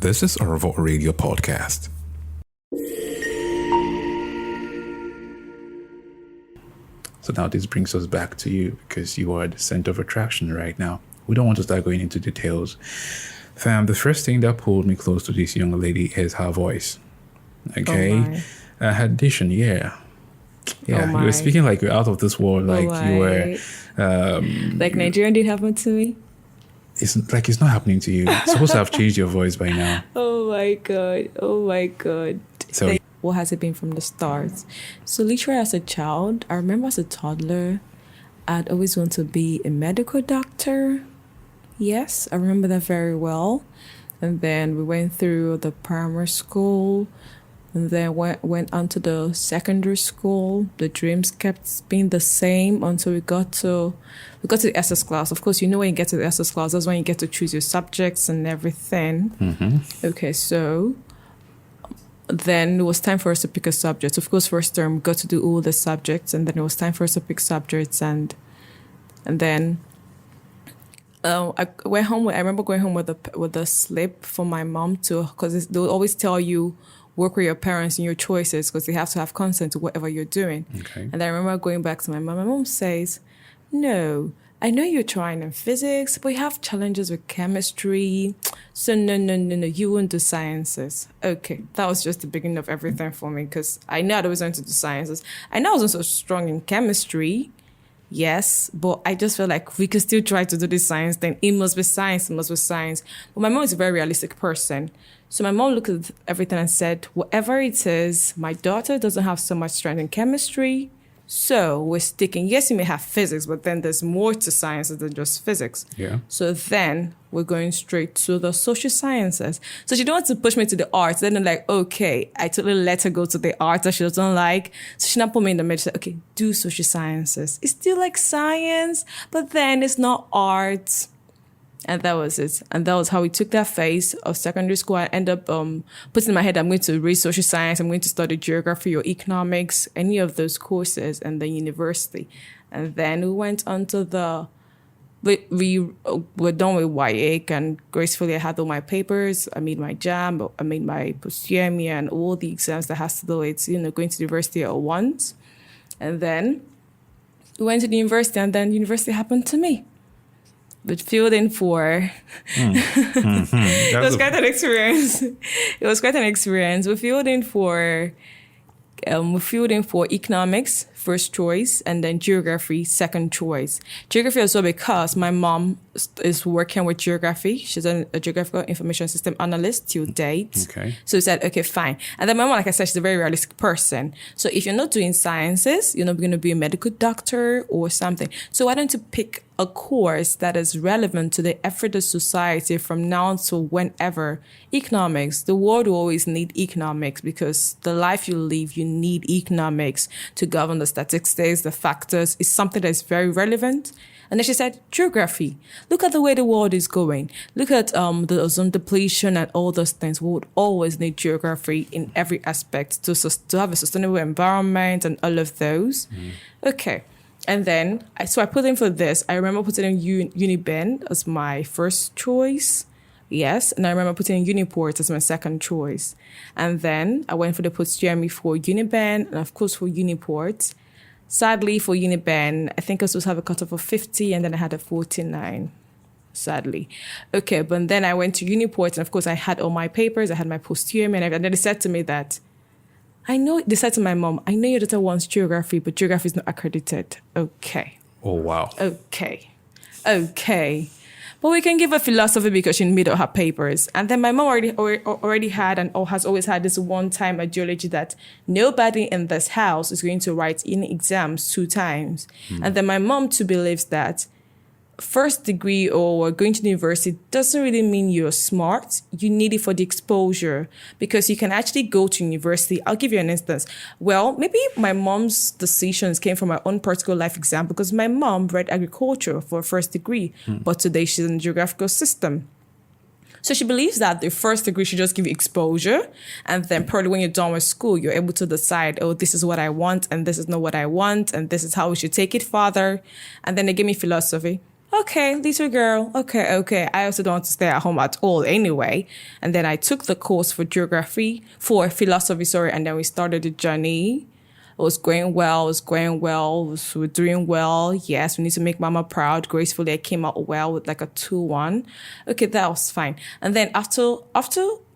This is a Revolt Radio podcast. So now this brings us back to you because you are the center of attraction right now. We don't want to start going into details. Fam, the first thing that pulled me close to this young lady is her voice. Okay? Her diction, yeah. Yeah, you were speaking like you're out of this world, like you were... like Nigerian did happen to me? It's like it's not happening to you. It's supposed to have changed your voice by now. Oh my God. So, what has it been from the start? So literally as a child, I remember as a toddler, I'd always want to be a medical doctor. Yes, I remember that very well. And then we went through the primary school, and then went on to the secondary school. The dreams kept being the same until we got to the SS class. Of course, you know when you get to the SS class, that's when you get to choose your subjects and everything. Mm-hmm. Okay, so then it was time for us to pick a subject. Of course, first term we got to do all the subjects, and then it was time for us to pick subjects, and then I went home. I remember going home with a slip from my mom because they'll always tell you work with your parents in your choices because they have to have consent to whatever you're doing. Okay. And I remember going back to my mom. My mom says, "No, I know you're trying in physics, but you have challenges with chemistry. So no, you won't do sciences." Okay, that was just the beginning of everything for me because I know I was going to do sciences. I know I wasn't so strong in chemistry. Yes, but I just felt like we could still try to do this science thing. It must be science. But my mom is a very realistic person. So my mom looked at everything and said, whatever it is, my daughter doesn't have so much strength in chemistry. So we're sticking, yes, you may have physics, but then there's more to sciences than just physics. Yeah. So then we're going straight to the social sciences. So she don't want to push me to the arts. Then I'm like, okay, I totally let her go to the arts that she doesn't like. So she not put me in the middle. She said, okay, do social sciences. It's still like science, but then it's not art. And that was it. And that was how we took that phase of secondary school. I ended up putting in my head, I'm going to read social science. I'm going to study geography or economics, any of those courses, and then university. And then we went on to we were done with YA, and gracefully I had all my papers. I made my JAM, I made my post-UME and all the exams that has to do with, going to university at once. And then we went to the university, and then university happened to me. But filled in for, it was quite an experience. It was quite an experience. We filled in for economics, first choice, and then geography, second choice. Geography also because my mom is working with geography. She's a geographical information system analyst till date. Okay. So we said, okay, fine. And then my mom, like I said, she's a very realistic person. So if you're not doing sciences, you're not going to be a medical doctor or something. So why don't you pick a course that is relevant to the everyday society from now to whenever? Economics. The world will always need economics because the life you live, you need economics to govern the statistics, the factors. It's something that is very relevant. And then she said, geography. Look at the way the world is going. Look at the ozone depletion and all those things. We would always need geography in every aspect to have a sustainable environment and all of those. Okay. And then, I put in for this. I remember putting in Uniben as my first choice. Yes. And I remember putting in Uniport as my second choice. And then I went for the post-UME for Uniben and, of course, for Uniport. Sadly, for Uniben, I think I was supposed to have a cutoff of 50, and then I had a 49. Sadly. Okay, but then I went to Uniport, and, of course, I had all my papers. I had my post-UME, and then they said to me that, they said to my mom, I know your daughter wants geography, but geography is not accredited. Okay. Oh, wow. Okay. But we can give her philosophy because she made all her papers. And then my mom already had and has always had this one-time ideology that nobody in this house is going to write in exams 2 times. And then my mom too believes that first degree or going to university doesn't really mean you're smart. You need it for the exposure because you can actually go to university. I'll give you an instance. Well, maybe my mom's decisions came from my own particular life example because my mom read agriculture for a first degree, but today she's in the geographical system. So she believes that the first degree should just give you exposure. And then probably when you're done with school, you're able to decide, oh, this is what I want and this is not what I want. And this is how we should take it further. And then they gave me philosophy. okay, little girl, okay. I also don't want to stay at home at all anyway. And then I took the course for for philosophy, sorry, and then we started the journey. It was going well, we were doing well. Yes, we need to make mama proud. Gracefully, I came out well with like a 2-1. Okay, that was fine. And then after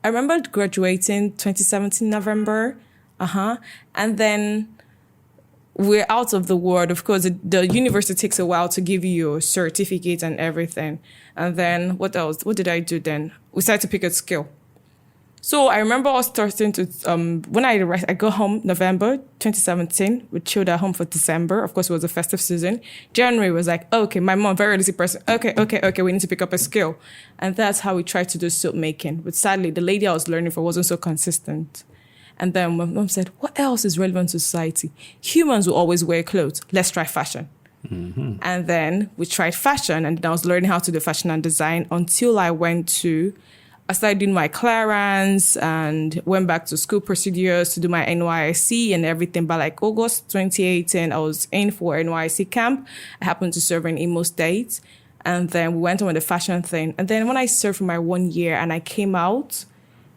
I remember graduating 2017 November. And then we're out of the world. Of course, the university takes a while to give you your certificate and everything. And then what else? What did I do then? We started to pick a skill. So I remember us starting to, when I got home November 2017, we chilled at home for December. Of course, it was a festive season. January was like, okay, my mom, very lazy person. Okay, we need to pick up a skill. And that's how we tried to do soap making. But sadly, the lady I was learning for wasn't so consistent. And then my mom said, what else is relevant to society? Humans will always wear clothes. Let's try fashion. Mm-hmm. And then we tried fashion, and then I was learning how to do fashion and design until I started doing my clearance and went back to school procedures to do my NYSC and everything. By like August 2018, I was in for NYSC camp. I happened to serve in Imo State. And then we went on with the fashion thing. And then when I served for my 1 year and I came out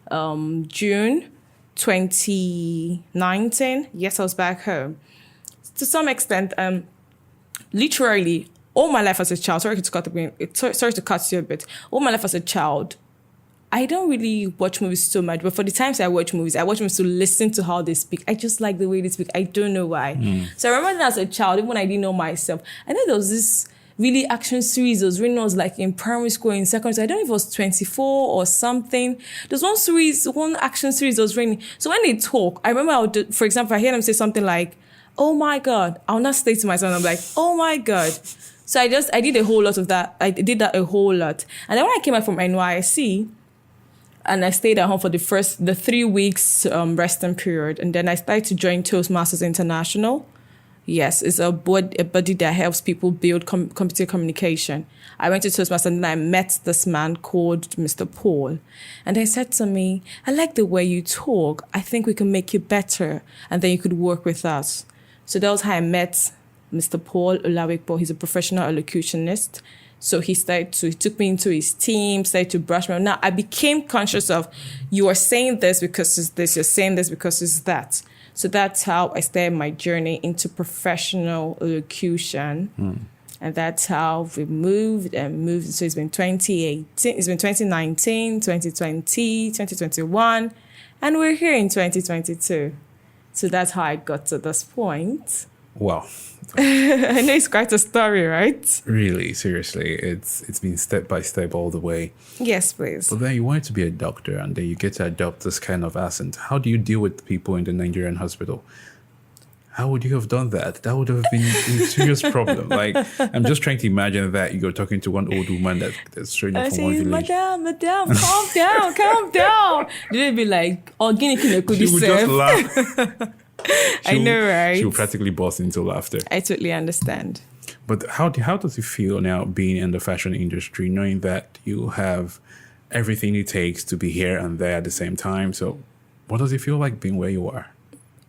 June 2019, yes, I was back home. To some extent, literally, all my life as a child, sorry to cut you a bit, all my life as a child, I don't really watch movies so much, but for the times I watch movies to listen to how they speak. I just like the way they speak. I don't know why. So I remember that as a child, even when I didn't know myself, I know there was this really action series. It was when I was like in primary school, in secondary school. I don't know if it was 24 or something. There's one action series that was raining. So when they talk, I remember for example, I hear them say something like, oh my God. I'll not stay to myself. I'm like, oh my God. So I did a whole lot of that. I did that a whole lot. And then when I came out from NYSC, and I stayed at home for the 3 weeks resting period. And then I started to join Toastmasters International. Yes, it's a body that helps people build computer communication. I went to Toastmasters and then I met this man called Mr. Paul. And he said to me, I like the way you talk. I think we can make you better. And then you could work with us. So that was how I met Mr. Paul Olawekpo. He's a professional elocutionist. So he took me into his team, started to brush me. Now I became conscious of, you are saying this because it's this, you're saying this because it's that. So that's how I started my journey into professional elocution. And that's how we moved. So it's been 2018, it's been 2019, 2020, 2021, and we're here in 2022. So that's how I got to this point. Wow. I know it's quite a story, right? Really, seriously, it's been step by step all the way. Yes, please. But then you wanted to be a doctor, and then you get to adopt this kind of accent. How do you deal with people in the Nigerian hospital? How would you have done that? That would have been a serious problem. Like, I'm just trying to imagine that you're talking to one old woman that's straight up from one village. Madam, calm down. They'd be like, oh, guinea could She would just laugh. I know, right? She will practically burst into laughter. I totally understand. But how does it feel now being in the fashion industry, knowing that you have everything it takes to be here and there at the same time? So what does it feel like being where you are?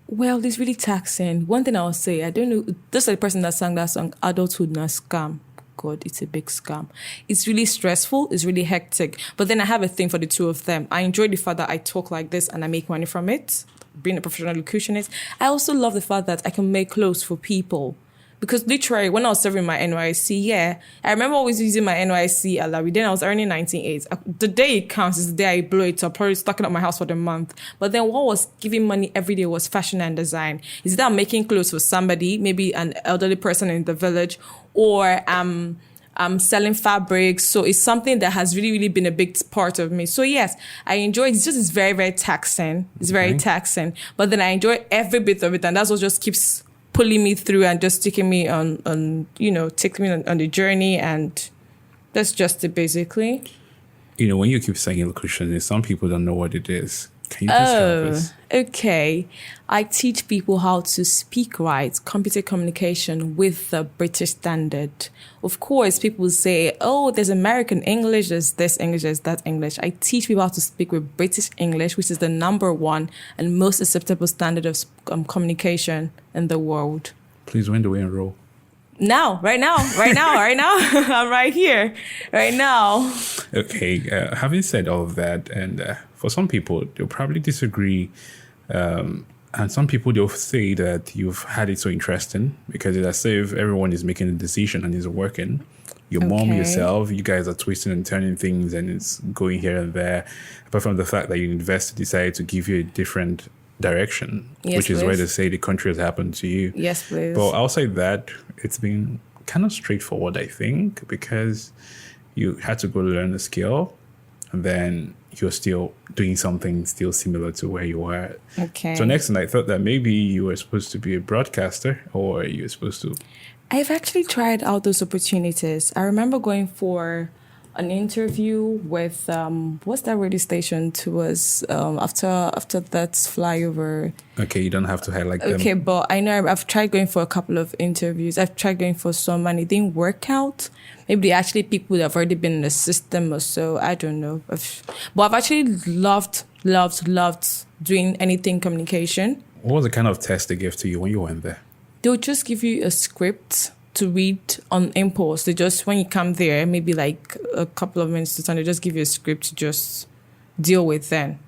Well, it's really taxing. One thing I'll say, I don't know, just like the person that sang that song, Adulthood Na Scam. God, it's a big scam. It's really stressful. It's really hectic. But then I have a thing for the two of them. I enjoy the fact that I talk like this and I make money from it. Being a professional elocutionist, I also love the fact that I can make clothes for people. Because literally, when I was serving my NYSC, I remember always using my NYSC alawi. Then I was earning 19.8. The day it counts is the day I blow it up, probably stocking up my house for the month. But then what was giving money every day was fashion and design. Is that I'm making clothes for somebody, maybe an elderly person in the village, or I'm selling fabrics. So it's something that has really, really been a big part of me. So yes, I enjoy it. It's very, very taxing. It's very taxing. But then I enjoy every bit of it. And that's what just keeps pulling me through and just taking me on taking me on the journey. And that's just it, basically. When you keep saying elocution, some people don't know what it is. Can you just help us? Okay. I teach people how to speak right, computer communication with the British standard. Of course, people say, oh, there's American English, there's this English, there's that English. I teach people how to speak with British English, which is the number one and most acceptable standard of communication in the world. Please, when do we enroll? Now, right now, I'm right here, right now. Okay, having said all of that, and for some people, they'll probably disagree. And some people, they'll say that you've had it so interesting because it's as if everyone is making a decision and is working. Your mom, Okay. yourself, you guys are twisting and turning things and it's going here and there. Apart from the fact that your university decided to give you a different direction, Yes, which is why please. they say the country has happened to you. Yes, please. But outside that, it's been kind of straightforward, I think, because you had to go learn a skill and then you're still doing something still similar to where you were. Okay. So next thing I thought that maybe you were supposed to be a broadcaster or you were supposed to. I've actually tried out those opportunities. I remember going for an interview with what's that radio station to us after that flyover. Okay, you don't have to highlight them. Okay, but I know I've tried going for a couple of interviews. I've tried going for some and it didn't work out. Maybe actually people that have already been in the system or so. I don't know. But I've actually loved doing anything communication. What was the kind of test they gave to you when you went there? They'll just give you a script to read on impulse. They just, when you come there, maybe like a couple of minutes to time, they just give you a script to just deal with then.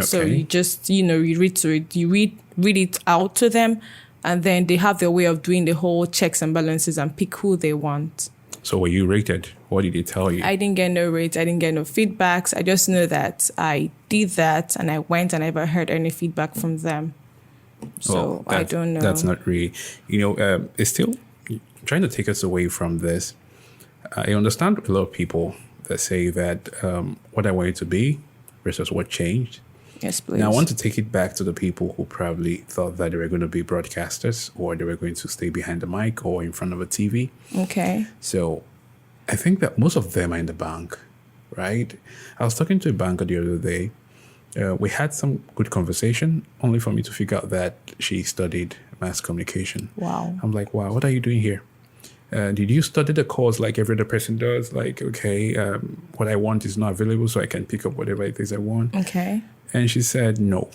So Okay. you just, you read to it, you read it out to them, and then they have their way of doing the whole checks and balances and pick who they want. So were you rated? What did they tell you? I didn't get no rates. I didn't get no feedbacks. I just know that I did that and I went and I never heard any feedback from them. So I don't know. That's not really, it's still trying to take us away from this. I understand a lot of people that say that what I wanted to be versus what changed. Yes, please. Now, I want to take it back to the people who probably thought that they were going to be broadcasters or they were going to stay behind the mic or in front of a TV. Okay. So I think that most of them are in the bank, right? I was talking to a banker the other day. We had some good conversation, only for me to figure out that she studied mass communication. Wow. I'm like, wow, what are you doing here? Did you study the course like every other person does? Like, okay, what I want is not available, so I can pick up whatever it is I want. Okay. And she said no.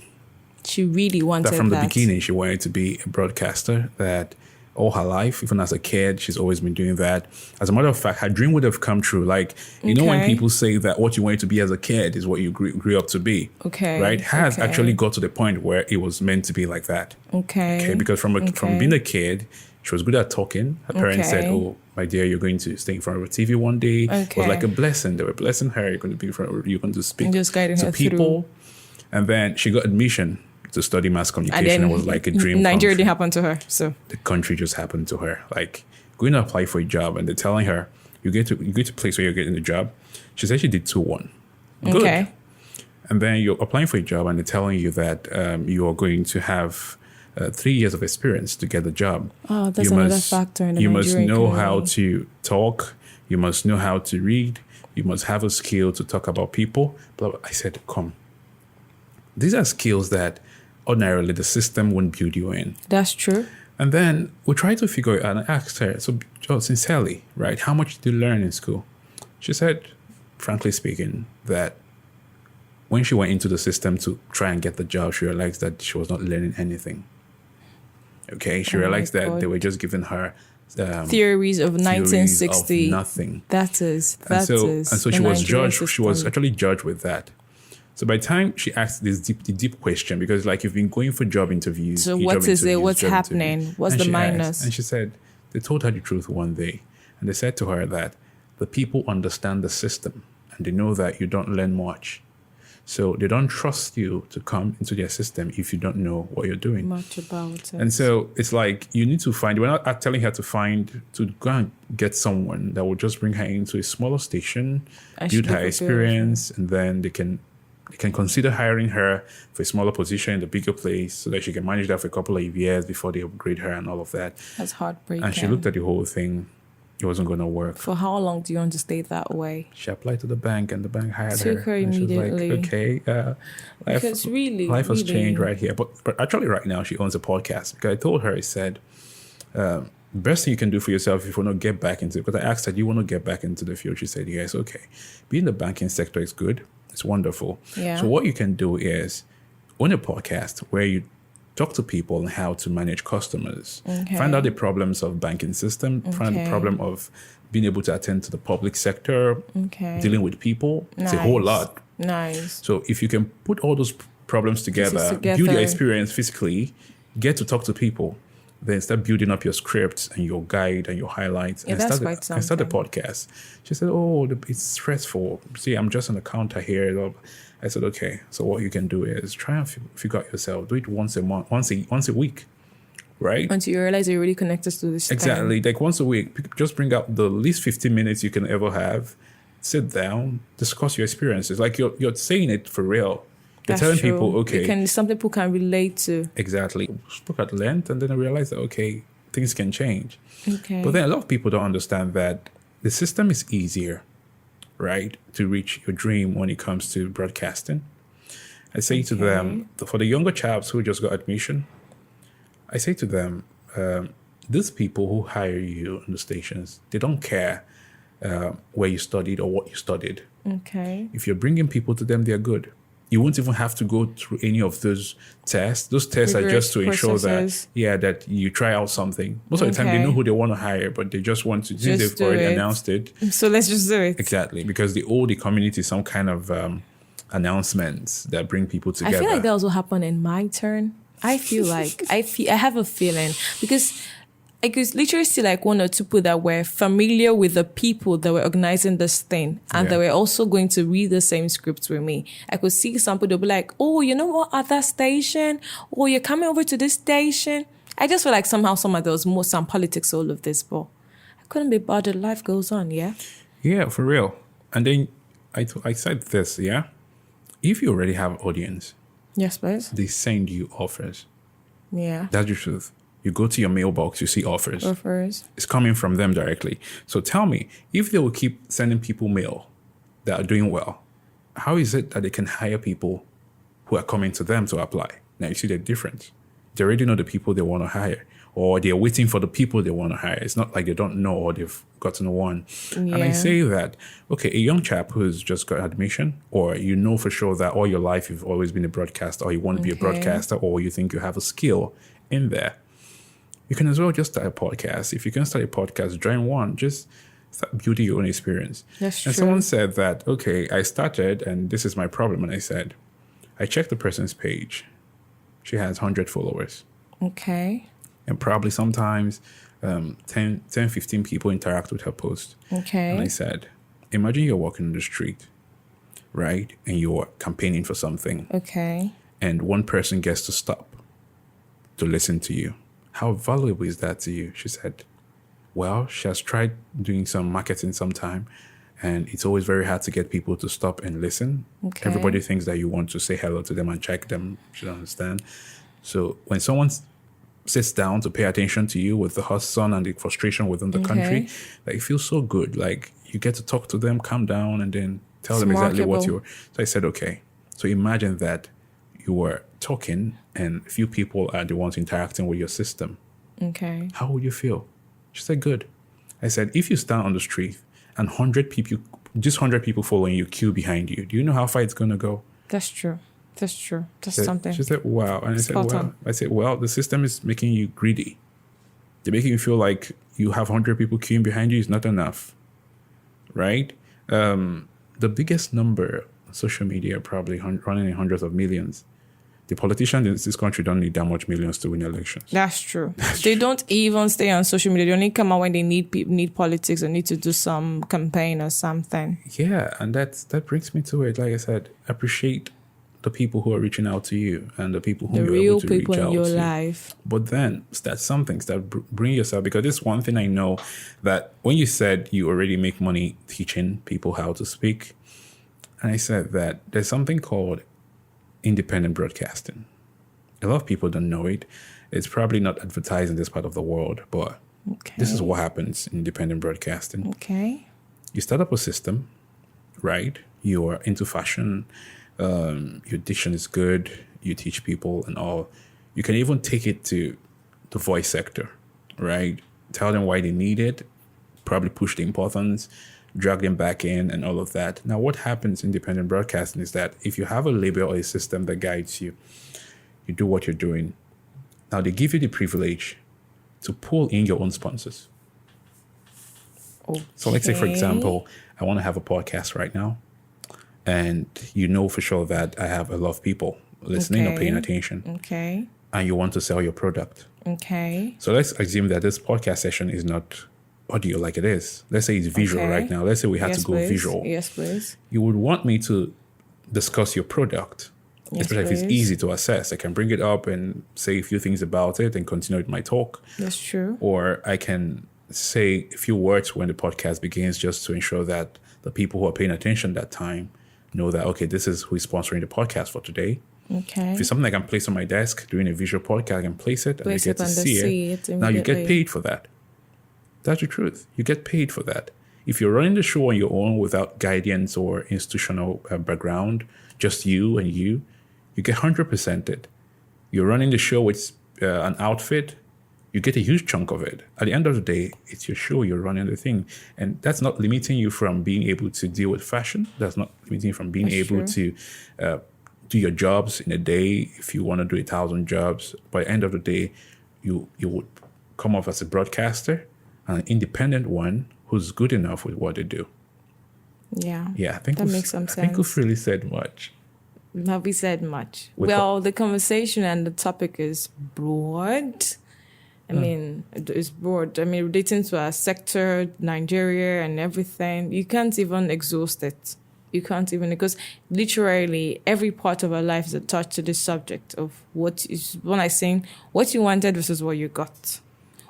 She really wanted That from the that. beginning, she wanted to be a broadcaster, that all her life, even as a kid, she's always been doing that. As a matter of fact, her dream would have come true. Like, you know, when Okay. people say that what you wanted to be as a kid is what you grew up to be. Okay. Right? Has Okay. actually got to the point where it was meant to be like that. Okay. Okay. Because from being a kid, she was good at talking. Her parents said, Okay. "Oh, my dear, you're going to stay in front of a TV one day." It Okay. was like a blessing. They were blessing her. You're going to be in front of, you're going to speak And just guiding to her people. through. And then she got admission to study mass And communication. then It was like a dream. come Nigeria true. didn't happen to her. So The country just happened to her. Like going to apply for a job and they're telling her, you get to a place where you're getting the job. She said she did 2-1. Good. okay. And then you're applying for a job and they're telling you that you are going to have 3 years of experience to get the job. Oh, that's You another must- factor in the You must Nigerian know how economy. to talk. You must know how to read. You must have a skill to talk about people. Blah, blah. I said, come. These are skills that ordinarily the system wouldn't build you in. That's true. And then we tried to figure it out and I asked her, so sincerely, right, how much did you learn in school? She said, frankly speaking, that when she went into the system to try and get the job, she realized that she was not learning anything. Okay, she Oh my realized that God. they were just giving her Theories of theories 1960. of nothing. That is. And so the she was Nigerian judged. She was system. actually judged with that. So by the time she asked this deep question, because like you've been going for job interviews. So job what is it? interviews, What's job happening? interviews, What's and the she asked- minus? and she said, they told her the truth one day. And they said to her that the people understand the system and they know that you don't learn much. So they don't trust you to come into their system if you don't know what you're doing. Much about it. And so it's like you need to we're not telling her to go and get someone that will just bring her into a smaller station, And she build her can experience, and then they can consider hiring her for a smaller position in the bigger place so that she can manage that for a couple of years before they upgrade her and all of that. That's heartbreaking. And she looked at the whole thing. It wasn't going to work. For how long do you want to stay that way? She applied to the bank and the bank hired Took her And she was immediately. like, okay, life, Because really, life has really- changed right here. But actually right now she owns a podcast. Because I told her, I said, best thing you can do for yourself if you want to get back into it. Because I asked her, do you want to get back into the field? She said, yes, okay. Being in the banking sector is good. It's wonderful. Yeah. So what you can do is own a podcast where you talk to people on how to manage customers, Okay. find out the problems of banking system, find the Okay. problem of being able to attend to the public sector, Okay. dealing with people. It's a whole lot. Nice. So if you can put all those problems together, build your together. experience physically, get to talk to people, then start building up your scripts and your guide and your highlights, Yeah, and that's start quite and start the something. podcast. She said, "Oh, it's stressful. See, I'm just on the counter here." I said, "Okay. So what you can do is try and figure out yourself. Do it once a month, once a week, right?" Until you realize you're really connected to this thing. Exactly. Like once a week, just bring out the least 15 minutes you can ever have. Sit down, discuss your experiences. Like you're saying it for real. You're That's telling true. people, okay, Some people can relate to. exactly. Spoke at length, and then I realized that okay, things can change. Okay. But then a lot of people don't understand that the system is easier, right, to reach your dream when it comes to broadcasting. I say to them, for the younger chaps who just got admission, I say to them, these people who hire you on the stations, they don't care where you studied or what you studied. Okay. If you're bringing people to them, they're good. You won't even have to go through any of those tests. Those tests are just to ensure Processes. that you try out something. Most of the time, they Okay. know who they want to hire, but they just want to, since Just they've do already it. announced it. So let's just do it. Exactly, because they owe the community some kind of announcements that bring people together. I feel like that also happened in my turn. I have a feeling because I could literally see like one or two people that were familiar with the people that were organizing this thing and Yeah. they were also going to read the same scripts with me. I could see some people be like, oh, you know what, at that station? Oh, you're coming over to this station? I just feel like somehow there was more some politics all of this, but I couldn't be bothered. Life goes on, yeah? Yeah, for real. And then I said this, yeah? If you already have audience, Yes, please. they send you offers. Yeah. That's the truth. You go to your mailbox, you see offers. Offers. It's coming from them directly. So tell me, if they will keep sending people mail that are doing well, how is it that they can hire people who are coming to them to apply? Now you see the difference. They already know the people they want to hire, or they're waiting for the people they want to hire. It's not like they don't know or they've gotten one. And I Yeah. say that, okay, a young chap who's just got admission, or you know for sure that all your life you've always been a broadcaster, or you want to be a Okay. broadcaster, or you think you have a skill in there, you can as well just start a podcast. If you can start a podcast, join one. Just start building your own experience. That's And true. someone said that, okay, I started and this is my problem. And I said, I checked the person's page. She has 100 followers. Okay. And probably sometimes 10, 15 people interact with her post. Okay. And I said, imagine you're walking on the street, right? And you're campaigning for something. Okay. And one person gets to stop to listen to you. How valuable is that to you? She said, well, she has tried doing some marketing sometime, and it's always very hard to get people to stop and listen. Okay. Everybody thinks that you want to say hello to them and check them. She don't understand. So when someone sits down to pay attention to you with the hustle and the frustration within the country, like it feels so good. Like you get to talk to them, calm down, and then tell It's them exactly what marketable. So I said, okay. So imagine that you were talking and few people are the ones interacting with your system. Okay. How would you feel? She said, good. I said, if you stand on the street and 100 people following you queue behind you, do you know how far it's going to go? That's true. That's true. That's Said- something. She said, wow. And I said, Spot well. on. I said, well, the system is making you greedy. They're making you feel like you have 100 people queuing behind you is not enough, right? The biggest number on social media probably running in hundreds of millions. The politicians in this country don't need that much millions to win elections. That's true. They don't even stay on social media. They only come out when they need politics or need to do some campaign or something. Yeah, and that brings me to it. Like I said, appreciate the people who are reaching out to you and the people who The you're real able to people reach out in your to. life. But then start something, bring yourself, because this one thing I know that when you said you already make money teaching people how to speak, and I said that there's something called independent broadcasting. A lot of people don't know it. It's probably not advertised in this part of the world, but Okay. this is what happens in independent broadcasting. Okay. You start up a system, right? You're into fashion, your diction is good, you teach people and all. You can even take it to the voice sector, right? Tell them why they need it, probably push the importance, drag them back in and all of that. Now, what happens in independent broadcasting is that if you have a label or a system that guides you, you do what you're doing. Now they give you the privilege to pull in your own sponsors. Okay. So let's say, for example, I want to have a podcast right now, and you know for sure that I have a lot of people listening or paying attention. Okay. And you want to sell your product. Okay. So let's assume that this podcast session is not audio like it is. Let's say it's visual right now. Let's say we had to go visual. Yes, please. You would want me to discuss your product, especially if it's easy to access. I can bring it up and say a few things about it and continue with my talk. That's true. Or I can say a few words when the podcast begins just to ensure that the people who are paying attention that time know that, okay, this is who is sponsoring the podcast for today. Okay. If it's something I can place on my desk during a visual podcast, I can place it and they get to see it. Now you get paid for that. That's the truth. You get paid for that. If you're running the show on your own without guidance or institutional background, just you and you get 100% it. You're running the show with an outfit, you get a huge chunk of it. At the end of the day, it's your show, you're running the thing. And that's not limiting you from being able to deal with fashion. That's not limiting you from being able to do your jobs in a day. If you want to do 1,000 jobs, by the end of the day, you would come off as a broadcaster, an independent one who's good enough with what they do. Yeah. Yeah, I think that makes some sense. I think we've really said much. Have we said much? Well, the conversation and the topic is broad. I mean, it's broad. I mean, relating to our sector, Nigeria and everything, you can't even exhaust it. You can't even, because literally every part of our life is attached to this subject of what I saying, what you wanted versus what you got.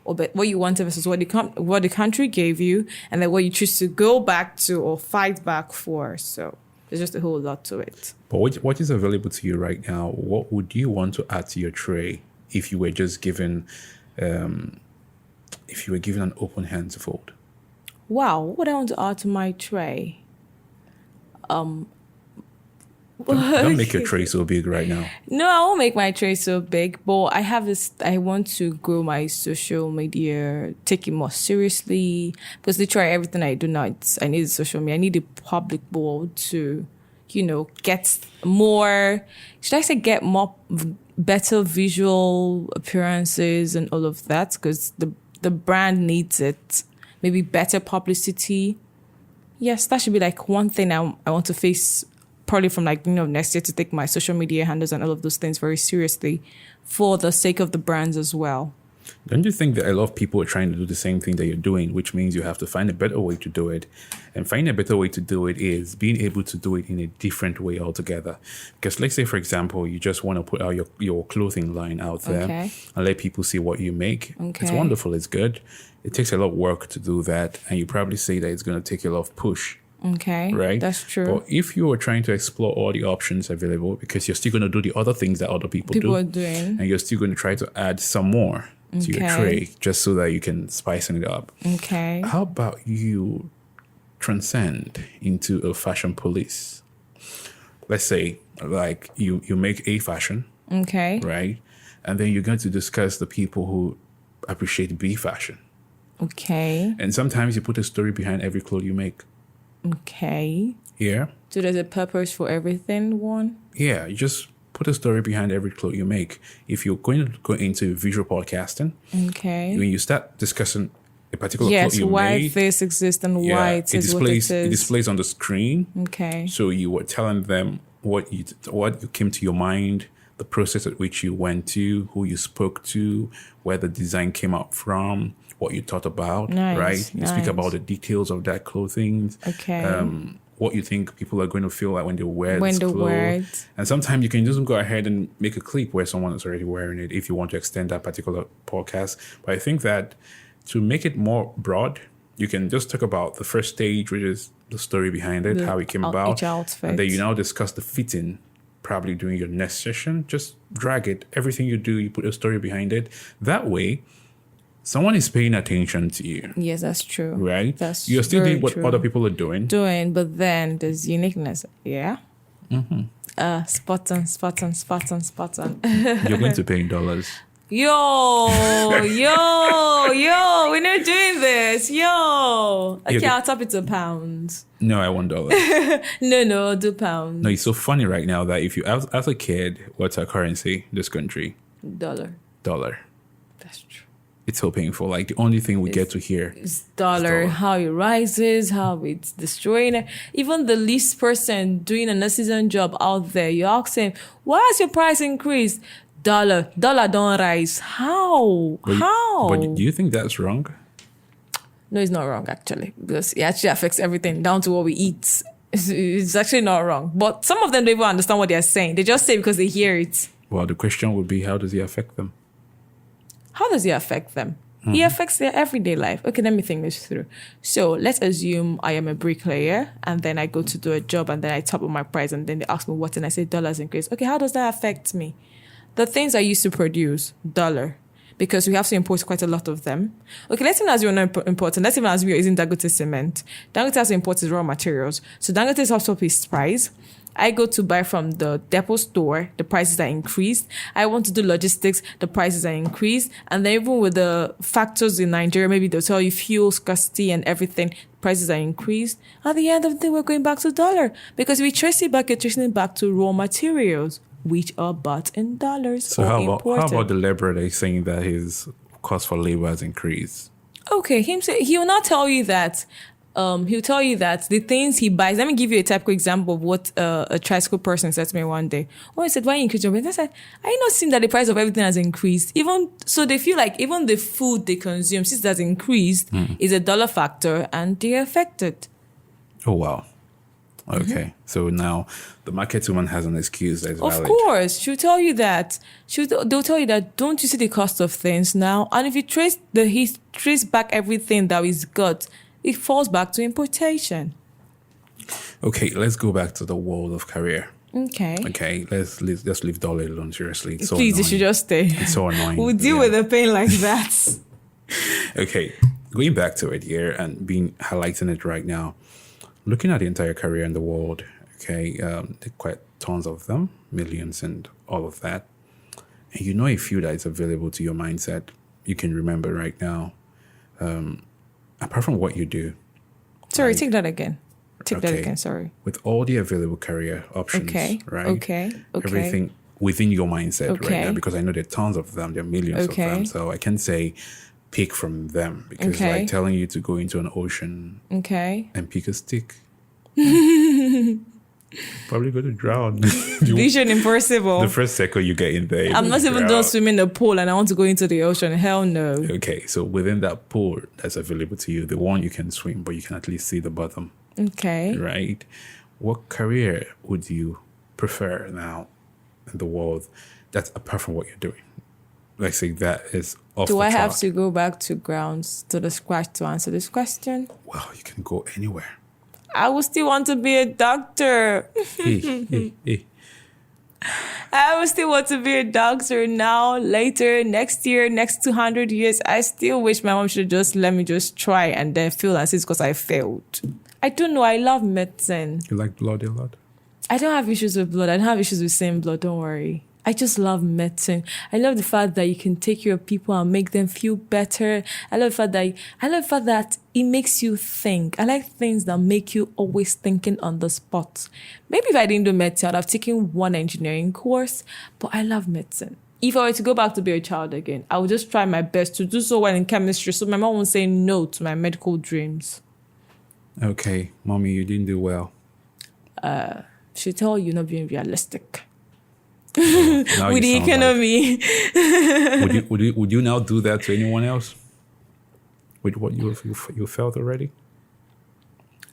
Or what you wanted versus what the country gave you, and then what you choose to go back to or fight back for. So there's just a whole lot to it. But what is available to you right now? What would you want to add to your tray if you were just given, an open hand to fold? Wow, what would I want to add to my tray? Don't make your tray so big right now. No, I won't make my tray so big, but I want to grow my social media, take it more seriously, because literally everything I do now, I need social media. I need the public world to, get more, get more better visual appearances and all of that, because the brand needs it. Maybe better publicity. Yes, that should be like one thing I want to face probably from next year, to take my social media handles and all of those things very seriously for the sake of the brands as well. Don't you think that a lot of people are trying to do the same thing that you're doing, which means you have to find a better way to do it? And finding a better way to do it is being able to do it in a different way altogether. Because let's say, for example, you just want to put out your clothing line out there and let people see what you make. Okay. It's wonderful. It's good. It takes a lot of work to do that. And you probably say that it's going to take a lot of push. Okay. Right? That's true. But if you are trying to explore all the options available, because you're still going to do the other things that other people are doing, and you're still going to try to add some more to your tray just so that you can spice it up. Okay. How about you transcend into a fashion police? Let's say, like, you make A fashion. Okay. Right? And then you're going to discuss the people who appreciate B fashion. Okay. And sometimes you put a story behind every clothes you make. Okay. Yeah. So there's a purpose for everything, one? Yeah, you just put a story behind every clothes you make. If you're going to go into visual podcasting, when you start discussing a particular cloth you why made, this exists and why it is what it is. It displays on the screen. Okay. So you were telling them what came to your mind, the process at which you went to, who you spoke to, where the design came out from, what you thought about, right? You speak about the details of that clothing. Okay. What you think people are going to feel like when they wear this clothes. And sometimes you can just go ahead and make a clip where someone is already wearing it if you want to extend that particular podcast. But I think that to make it more broad, you can just talk about the first stage, which is the story behind it, how it came about. And then you now discuss the fitting, probably during your next session. Just drag it. Everything you do, you put a story behind it. That way, someone is paying attention to you. Yes, that's true. Right? You're still doing what other people are doing. But then there's uniqueness. Yeah? Mm-hmm. Spot on. You're going to pay in dollars. Yo, we're not doing this. Yo. Okay, I'll top it to pounds. No, I want dollars. No, do pounds. No, it's so funny right now that if you ask a kid, what's our currency, this country? Dollar. dollar. That's true. It's so painful. Like the only thing we get to hear It's dollar, how it rises, how it's destroying it. Even the least person doing an assistant job out there, you ask him, why has your price increased? Dollar don't rise. How? How? But do you think that's wrong? No, it's not wrong actually, because it actually affects everything down to what we eat. It's actually not wrong. But some of them don't even understand what they're saying. They just say it because they hear it. Well, the question would be, how does it affect them? How does it affect them? It affects their everyday life. Okay, let me think this through. So let's assume I am a bricklayer and then I go to do a job and then I top up my price and then they ask me what and I say dollars increase. Okay, how does that affect me? The things I used to produce, dollar, because we have to import quite a lot of them. Okay, let's even assume we're not importing. Let's even assume we're using Dangote cement. Dangote has to import his raw materials. So Dangote has to up his price. I go to buy from the depot store, the prices are increased. I want to do logistics, the prices are increased. And then even with the factors in Nigeria, maybe they'll tell you fuel scarcity and everything, prices are increased. At the end of the day, we're going back to dollar. Because if we trace it back, you're tracing it back to raw materials, which are bought in dollars. So or how imported. about the laborer that's saying that his cost for labor has increased? Okay, he will not tell you that. He'll tell you that the things he buys. Let me give you a typical example of what a tricycle person said to me one day. Oh, he said, "Why increase your price?" I said, "I not seen that the price of everything has increased. Even so, they feel like even the food they consume, since it has increased, is a dollar factor, and they're affected." Oh wow. Okay, so now the market woman has an excuse that's Of valid. course, she'll tell you that. They'll tell you that. Don't you see the cost of things now? And if you trace back everything that is got, it falls back to importation. Okay, let's go back to the world of career. Okay. Okay, let's just leave dollar alone. Seriously, it's so Please, you annoying. should just stay. It's so annoying. We'll deal with the pain like that. Okay, going back to it here and highlighting it right now, looking at the entire career in the world. Okay, there are quite tons of them, millions, and all of that. And you know a few that is available to your mindset. You can remember right now. Apart from what you do. Sorry, take that again. Take that Okay. again, sorry. With all the available career options, Okay, right? okay. Everything within your mindset right Okay. now, because I know there are tons of them, there are millions of Okay. them. So I can say pick from them because Okay. like telling you to go into an ocean Okay. and pick a stick. Probably going to drown. Vision impossible. The first second you get in there. I'm you not even drown. done swimming the pool and I want to go into the ocean. Hell no. Okay, so within that pool that's available to you, the one you can swim, but you can at least see the bottom, Okay. right? What career would you prefer now in the world that's apart from what you're doing? Let's say that is off Do the I have chart. to go back to grounds to the scratch to answer this question? Well, you can go anywhere. I would still want to be a doctor. Hey. I would still want to be a doctor now, later, next year, next 200 years. I still wish my mom should just let me just try and then feel as it's because I failed. I don't know. I love medicine. You like blood a lot? I don't have issues with blood. I don't have issues with seeing blood. Don't worry. I just love medicine. I love the fact that you can take care of people and make them feel better. I love the fact that it makes you think. I like things that make you always thinking on the spot. Maybe if I didn't do medicine, I'd have taken one engineering course, but I love medicine. If I were to go back to be a child again, I would just try my best to do so well in chemistry so my mom won't say no to my medical dreams. Okay, mommy, you didn't do well. She'll tell you not being realistic. Now With the you sound like- economy. would you now do that to anyone else? With what you felt already?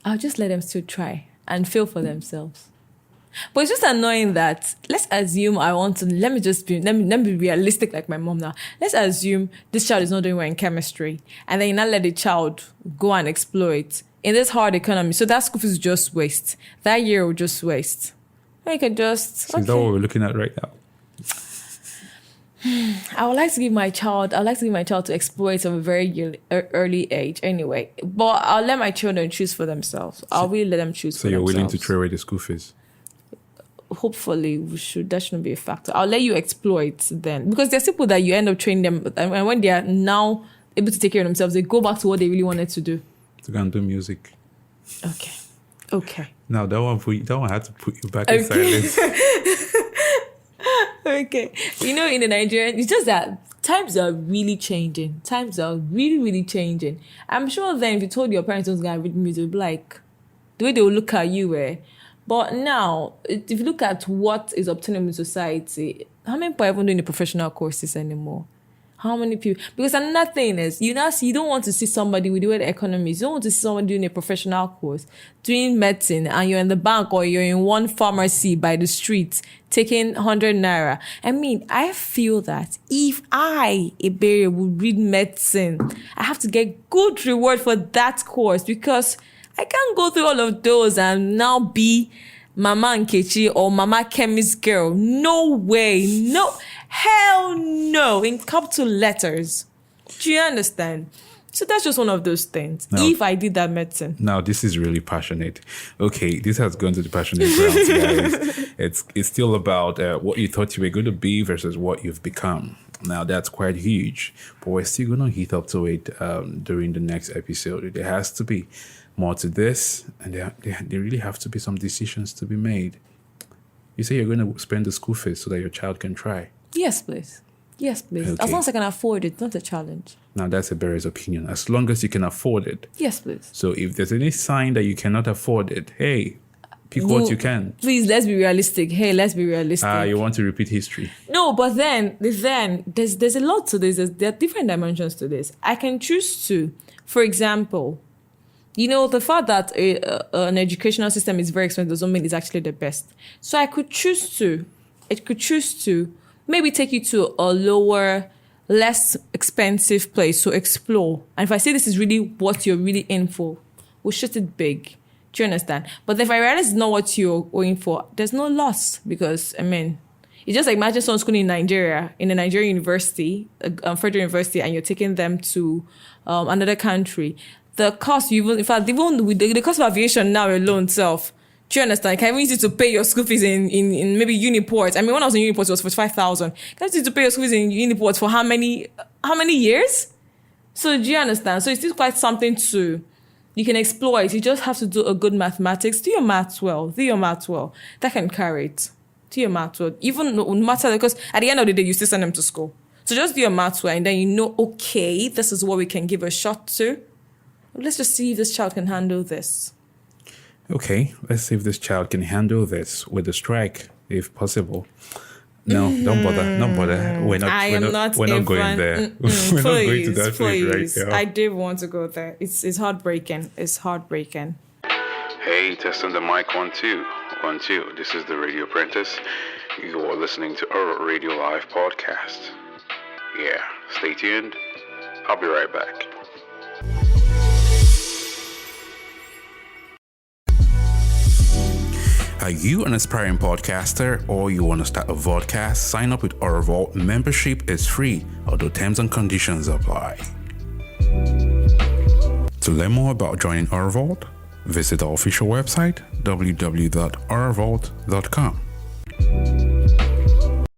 I'll just let them still try and feel for themselves. But it's just annoying that, let's assume I want to, let me be realistic like my mom now. Let's assume this child is not doing well in chemistry and then you not let the child go and exploit in this hard economy. So that school fees will just waste. That year will just waste. I can just, So is that what we're looking at right now? I would like to give my child to exploit at a very early age anyway. But I'll let my children choose for themselves. I'll really let them choose for So you're themselves. willing to throw away the school fees? Hopefully that shouldn't be a factor. I'll let you exploit then. Because there's people that you end up training them and when they are now able to take care of themselves, they go back to what they really wanted to do. To go and do music. Okay. Now that one had to put you back in silence. Okay. You know, in the Nigerian, it's just that times are really changing. Times are really, really changing. I'm sure then if you told your parents was going to read music, they'd be like, the way they will look at you, But now, if you look at what is obtainable in society, how many people are even doing the professional courses anymore? How many people? Because another thing is, you don't want to see somebody with the way the economy is. You don't want to see someone doing a professional course, doing medicine, and you're in the bank or you're in one pharmacy by the street taking 100 naira. I mean, I feel that if I, Ebere, would read medicine, I have to get good reward for that course because I can't go through all of those and now be Mama Nkechi or Mama Chemist girl. No way. No. Hell no. In capital letters. Do you understand? So that's just one of those things. Now, if I did that medicine. Now, this is really passionate. Okay, this has gone to the passionate grounds, guys. It's still about what you thought you were going to be versus what you've become. Now, that's quite huge. But we're still going to hit up to it during the next episode. There has to be more to this, and there really have to be some decisions to be made. You say you're going to spend the school fees so that your child can try. Yes, please. Yes, please. Okay. As long as I can afford it, not a challenge. Now, that's Ebere's opinion. As long as you can afford it. Yes, please. So if there's any sign that you cannot afford it, hey, pick what you can. Please, let's be realistic. Hey, let's be realistic. You want to repeat history? No, but then there's a lot to this. There are different dimensions to this. I can choose to, for example, the fact that an educational system is very expensive doesn't mean it's actually the best. So I could choose to maybe take you to a lower, less expensive place to explore. And if I say this is really what you're really in for, we'll shoot it big. Do you understand? But if I realize it's not what you're going for, there's no loss because, it's just like imagine someone schooling in Nigeria, in a Nigerian university, federal university, and you're taking them to another country. The cost, even with the cost of aviation now alone itself, do you understand? You can even use it to pay your school fees in maybe Uniport. I mean, when I was in Uniport, it was for 5,000. You can use it to pay your school fees in Uniport for how many years? So do you understand? So it's still quite something you can explore it. You just have to do a good mathematics. Do your maths well. That can carry it. Do your maths well. Even no matter, because at the end of the day, you still send them to school. So just do your maths well, and then okay, this is what we can give a shot to. Let's just see if this child can handle this. Okay, let's see if this child can handle this with a strike, if possible. No, don't bother. We're not going there. We're not going to that place right now. I did want to go there. It's heartbreaking. Hey, testing the mic 1 2 1 2. This is the Radio Apprentice. You are listening to our Radio Live podcast. Yeah, stay tuned. I'll be right back. Are you an aspiring podcaster or you want to start a vodcast? Sign up with our Vault. Membership is free, although terms and conditions apply. To learn more about joining our Vault, visit our official website, www.ourvault.com.